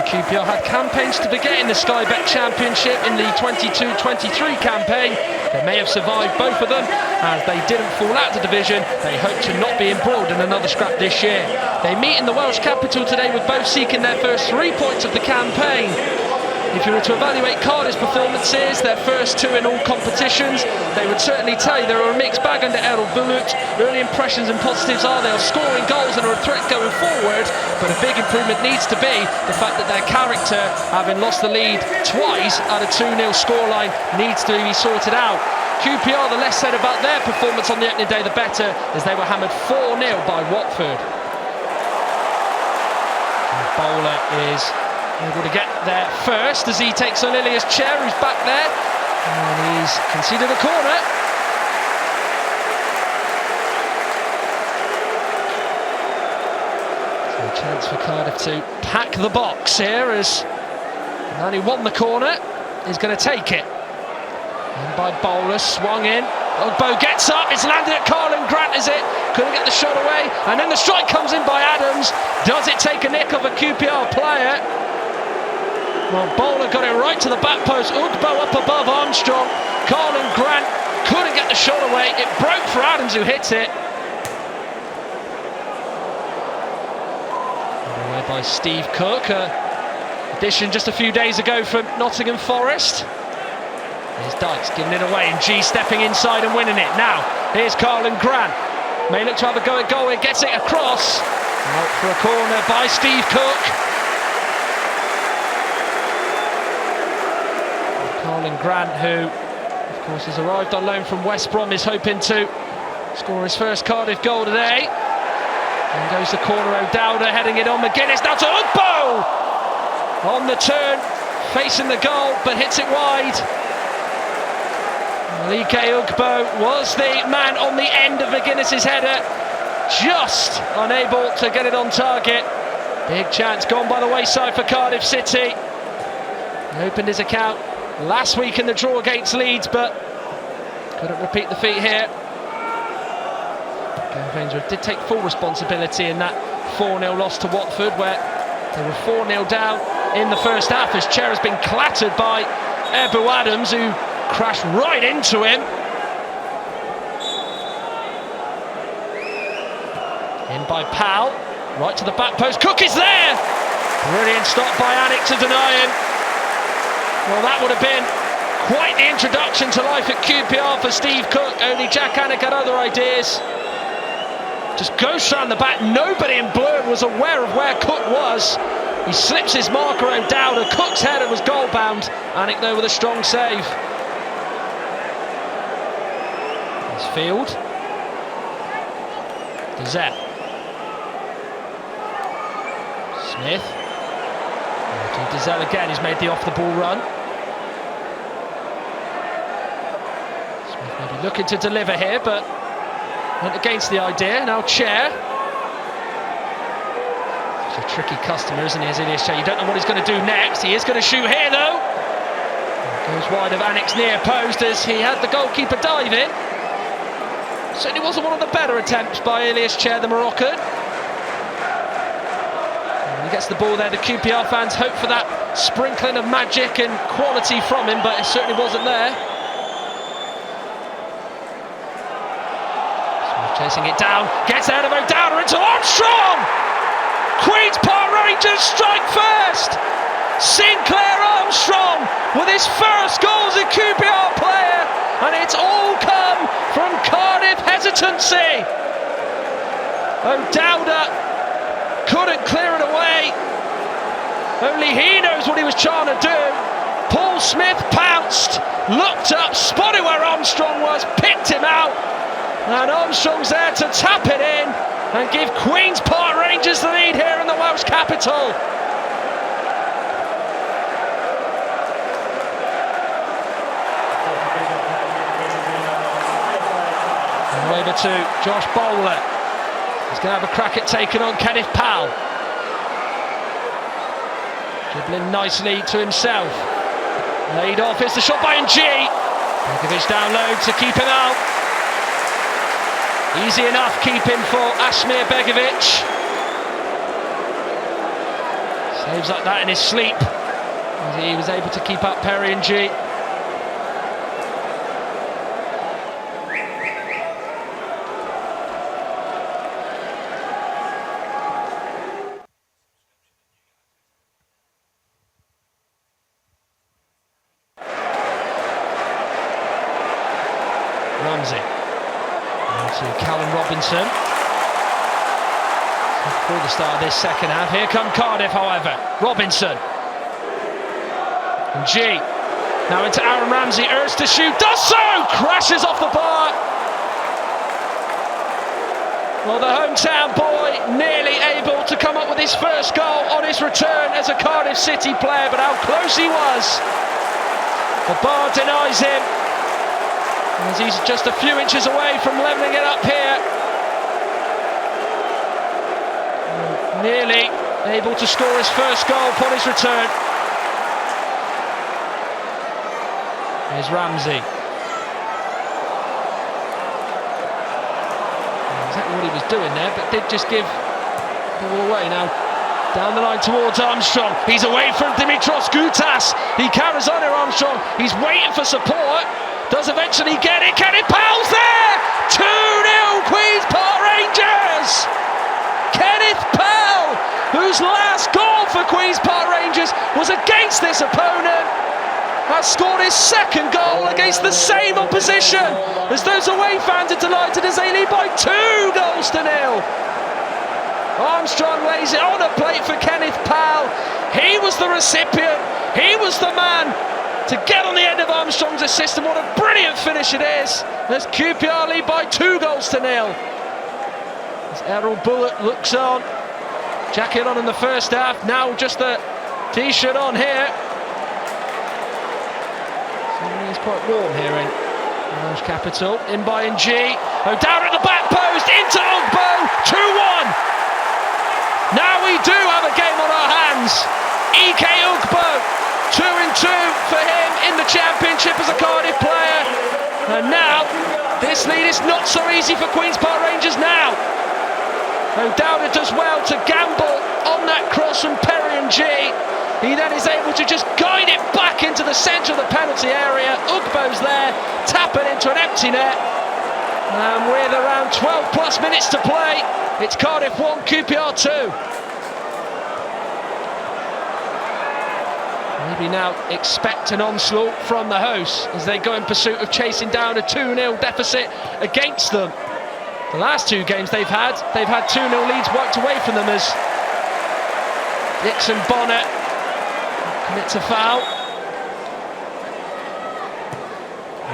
QPR had campaigns to forget in the Sky Bet Championship in the 22-23 campaign. They may have survived both of them as they didn't fall out of the division. They hope to not be embroiled in another scrap this year. They meet in the Welsh capital today with both seeking their first 3 points of the campaign. If you were to evaluate Cardiff's performances, their first 2 in all competitions, they would certainly tell you they were a mixed bag under Errol Bulut. Early impressions and positives are they are scoring goals and are a threat going forward, but a big improvement needs to be the fact that their character, having lost the lead twice at a 2-0 scoreline, needs to be sorted out. QPR, the less said about their performance on the opening day, the better, as they were hammered 4-0 by Watford. And Bowler is able to get there first as he takes on Ilias Chair, who's back there, and he's conceded a corner. So a chance for Cardiff to pack the box here as the man who won the corner is going to take it. And by Bowler, swung in. Ogbo gets up, it's landed at Carlin Grant, is it? Couldn't get the shot away, and then the strike comes in by Adams. Does it take a nick of a QPR player? Well, Bowler got it right to the back post. Ogbo up above Armstrong. Carlin Grant couldn't get the shot away. It broke for Adams, who hits it. Away by Steve Cook. Addition just a few days ago from Nottingham Forest. Here's Dykes giving it away, and G stepping inside and winning it. Now, here's Carlin Grant. May look to have a go at goal. It gets it across. Out for a corner by Steve Cook. Carlin Grant, who of course has arrived on loan from West Brom, is hoping to score his first Cardiff goal today. And goes the corner, O'Dowda heading it on. McGuinness now to Ogbo! On the turn, facing the goal, but hits it wide. Like Ogbo was the man on the end of McGuinness's header, just unable to get it on target. Big chance gone by the wayside for Cardiff City. He opened his account last week in the draw against Leeds, but couldn't repeat the feat here. Gary Vaynesworth did take full responsibility in that 4-0 loss to Watford, where they were 4-0 down in the first half, as Chair has been clattered by Ebu Adams, who crashed right into him. In by Powell, right to the back post. Cook is there! Brilliant stop by Anik to deny him. Well, that would have been quite the introduction to life at QPR for Steve Cook. Only Jack Anik had other ideas. Just goes round the back. Nobody in Blurn was aware of where Cook was. He slips his marker O'Dowda. Cook's header was goal bound. Anik though with a strong save. There's Field. Dezet. Smith. Dezet again, he's made the off-the-ball run. Smith maybe looking to deliver here, but went against the idea. Now Chair. He's a tricky customer, isn't he, as Ilias Chair? You don't know what he's going to do next. He is going to shoot here, though. Goes wide of Anik's near post as he had the goalkeeper dive in. Certainly wasn't one of the better attempts by Ilias Chair, the Moroccan. He gets the ball there. The QPR fans hope for that sprinkling of magic and quality from him, but it certainly wasn't there. Smith chasing it down, gets out of O'Dowda into Armstrong! Queen's Park Rangers strike first! Sinclair Armstrong with his first goal as a QPR player, and it's all come from Cardiff hesitancy. O'Dowda couldn't clear it away. Only he knows what he was trying to do. Paul Smith pounced, looked up, spotted where Armstrong was, picked him out, and Armstrong's there to tap it in and give Queen's Park Rangers the lead here in the Welsh capital. And over to Josh Bowler. He's going to have a crack at taking on Kenneth Powell. Dribbling nicely to himself. Laid off, it's the shot by Ng. Begovic down low to keep him out. Easy enough keeping for Asmir Begovic. Saves like that in his sleep, as he was able to keep up Perry and G. Ramsey to Callum Robinson. Before the start of this second half, here come Cardiff, however. Robinson and G now into Aaron Ramsey, urged to shoot, does so, crashes off the bar. Well, the hometown boy nearly able to come up with his first goal on his return as a Cardiff City player, but how close he was. The bar denies him, as he's just a few inches away from levelling it up here. Nearly able to score his first goal upon his return. Here's Ramsey. Exactly what he was doing there, but did just give the ball away. Now down the line towards Armstrong. He's away from Dimitros Goutas. He carries on here, Armstrong. He's waiting for support. Does eventually get it. Kenneth Powell's there! 2-0 Queen's Park Rangers! Kenneth Powell, whose last goal for Queen's Park Rangers was against this opponent, has scored his second goal against the same opposition, as those away fans are delighted as they lead by 2-0. Armstrong lays it on a plate for Kenneth Powell. He was the recipient, he was the man to get on the end of Armstrong's assist, and what a brilliant finish it is, as QPR lead by 2-0. As Errol Bullock looks on, jacket on in the first half, now just the t-shirt on here. It's quite warm here in Welsh capital. In by Ng. Oh, down at the back post, into Ugbo, 2-1. Now we do have a game on our hands. EK Ugbo, 2-2 for him in the Championship as a Cardiff player. And now, this lead is not so easy for Queen's Park Rangers now. O'Dowda does well to gamble on that cross from Perry and G. He then is able to just guide it back into the centre of the penalty area. Ugbo's there, tap it into an empty net. And with around 12 plus minutes to play, it's Cardiff 1, QPR 2. Maybe now expect an onslaught from the hosts as they go in pursuit of chasing down a 2-0 deficit against them. The last two games they've had 2-0 leads wiped away from them as Dixon Bonnet commits a foul.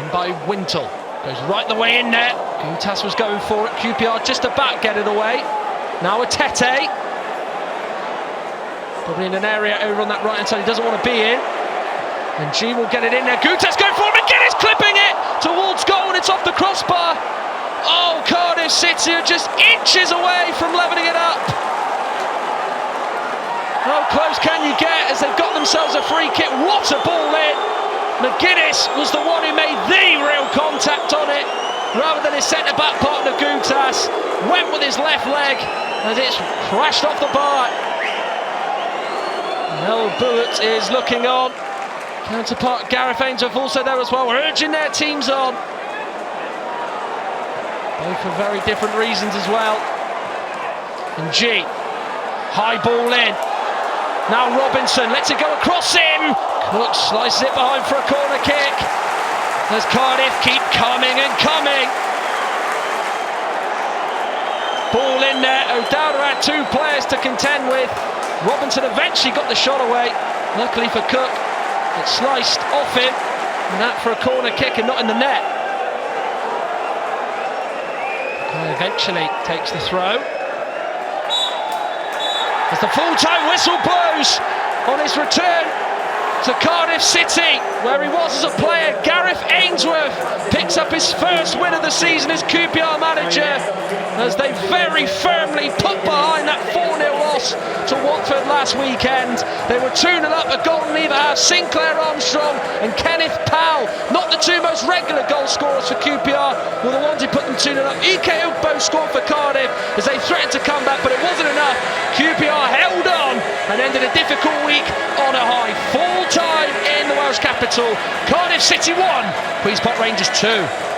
In by Wintle, goes right the way in there. Goutas was going for it, QPR just about get it away. Now a Tete. Probably in an area over on that right hand side he doesn't want to be in. And G will get it in there. Goutas going for it, McGuinness clipping it towards goal, and it's off the crossbar. Oh, Cardiff City are just inches away from levelling it up. How close can you get as they've got themselves a free kick? What a ball in! McGuinness was the one who made the real contact on it, rather than his centre-back partner Goutas. Went with his left leg as it's crashed off the bar. Mel Bullock is looking on. Counterpart Gareth Ainsworth also there as well, urging their teams on. Both for very different reasons as well. And G, high ball in. Now Robinson lets it go across him. Cook slices it behind for a corner kick. As Cardiff keep coming and coming. Ball in there. O'Dowda had two players to contend with. Robinson eventually got the shot away. Luckily for Cook, it sliced off him. And that for a corner kick and not in the net. Eventually takes the throw. As the full-time whistle blows on his return to Cardiff City, where he was as a player, Gareth Ainsworth picks up his first win of the season as QPR manager, as they very firmly put behind that 4-0 loss to Watford last weekend. They were 2-0 up at Golden Lever half. Sinclair Armstrong and Kenneth Powell, not the two most regular goal scorers for QPR, were the ones who put them 2-0 up. EK Ugbo scored for Cardiff as they threatened to come back, but it wasn't enough. QPR held on, and ended a difficult week on a high. Full time in the Welsh capital. Cardiff City 1, Queen's Park Rangers 2.